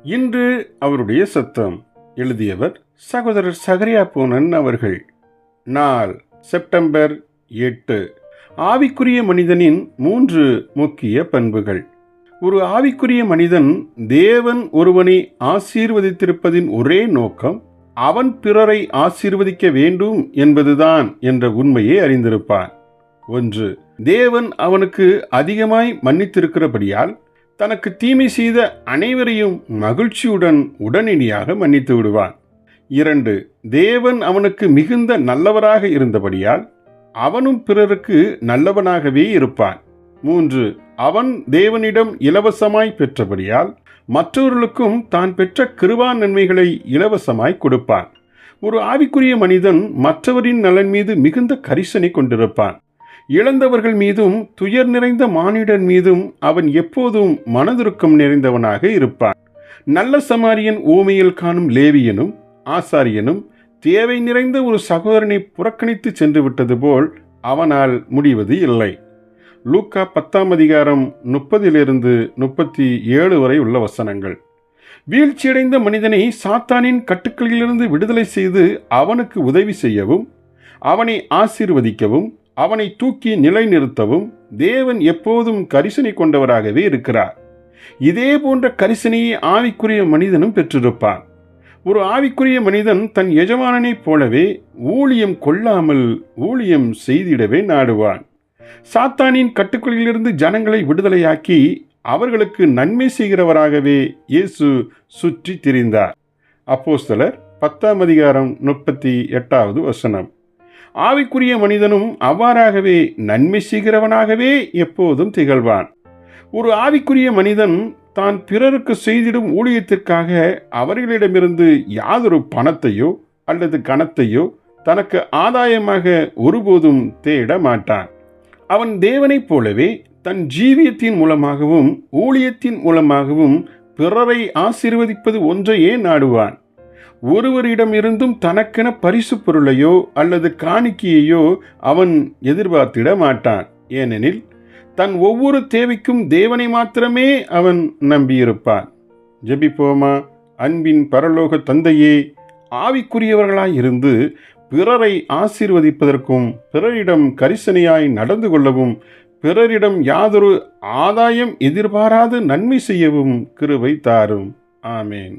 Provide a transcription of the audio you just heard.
இன்று அவருடைய சத்தம். எழுதியவர் சகோதரர் சகரியா பூனன் அவர்கள். நாள் செப்டம்பர் 8. ஆவிக்குரிய மனிதனின் 3 முக்கிய பண்புகள். ஒரு ஆவிக்குரிய மனிதன் தேவன் ஒருவனை ஆசீர்வதித்திருப்பதின் ஒரே நோக்கம் அவன் பிறரை ஆசீர்வதிக்க வேண்டும் என்பதுதான் என்ற உண்மையை அறிந்திருப்பான். 1. தேவன் அவனுக்கு அதிகமாய் மன்னித்திருக்கிறபடியால் தனக்கு தீமை செய்த அனைவரையும் மகிழ்ச்சியுடன் உடனடியாக மன்னித்து விடுவான். 2. தேவன் அவனுக்கு மிகுந்த நல்லவராக இருந்தபடியால் அவனும் பிறருக்கு நல்லவனாகவே இருப்பான். 3. அவன் தேவனிடம் இலவசமாய் பெற்றபடியால் மற்றவர்களுக்கும் தான் பெற்ற கிருபா நன்மைகளை இலவசமாய் கொடுப்பான். ஒரு ஆவிக்குரிய மனிதன் மற்றவரின் நலன் மீது மிகுந்த கரிசனை கொண்டிருப்பான். இழந்தவர்கள் மீதும் துயர் நிறைந்த மானிடன் மீதும் அவன் எப்போதும் மனதுருக்கம் நிறைந்தவனாக இருப்பான். நல்ல சமாரியன் ஊமையில் காணும் லேவியனும் ஆசாரியனும் தேவை நிறைந்த ஒரு சகோதரனை புறக்கணித்து சென்று விட்டது போல் அவனால் முடிவது இல்லை. லூக்கா 10:30-37 வரை உள்ள வசனங்கள். வீழ்ச்சியடைந்த மனிதனை சாத்தானின் கட்டுக்களிலிருந்து விடுதலை செய்து அவனுக்கு உதவி செய்யவும் அவனை ஆசீர்வதிக்கவும் அவனை தூக்கி நிலைநிறுத்தவும் தேவன் எப்போதும் கரிசனை கொண்டவராகவே இருக்கிறார். இதே போன்ற கரிசனையை ஆவிக்குரிய மனிதனும் பெற்றிருப்பான். ஒரு ஆவிக்குரிய மனிதன் தன் எஜமானனைப் போலவே ஊழியம் கொள்ளாமல் ஊழியம் செய்திடவே நாடுவான். சாத்தானின் கட்டுக்குள்ளிலிருந்து ஜனங்களை விடுதலையாக்கி அவர்களுக்கு நன்மை செய்கிறவராகவே இயேசு சுற்றி திரிந்தார். அப்போஸ்தலர் 10:38 வசனம். ஆவிக்குரிய மனிதனும் அவ்வாறாகவே நன்மை செய்கிறவனாகவே எப்போதும் திகழ்வான். ஒரு ஆவிக்குரிய மனிதன் தான் பிறருக்கு செய்திடும் ஊழியத்திற்காக அவர்களிடமிருந்து யாதொரு பணத்தையோ அல்லது கனத்தையோ தனக்கு ஆதாயமாக ஒருபோதும் தேட மாட்டான். அவன் தேவனைப் போலவே தன் ஜீவியத்தின் மூலமாகவும் ஊழியத்தின் மூலமாகவும் பிறரை ஆசீர்வதிப்பது ஒன்றையே நாடுவான். ஒருவரிடமிருந்தும் தனக்கென பரிசு பொருளையோ அல்லது காணிக்கையையோ அவன் எதிர்பார்த்திட மாட்டான். ஏனெனில் தன் ஒவ்வொரு தேவைக்கும் தேவனை மாத்திரமே அவன் நம்பியிருப்பான். ஜெபிப்போமா. அன்பின் பரலோக தந்தையே, ஆவிக்குரியவர்களாயிருந்து பிறரை ஆசீர்வதிப்பதற்கும் பிறரிடம் கரிசனையாய் நடந்து கொள்ளவும் பிறரிடம் யாதொரு ஆதாயம் எதிர்பாராது நன்மை செய்யவும் கிருபை தாரும். ஆமேன்.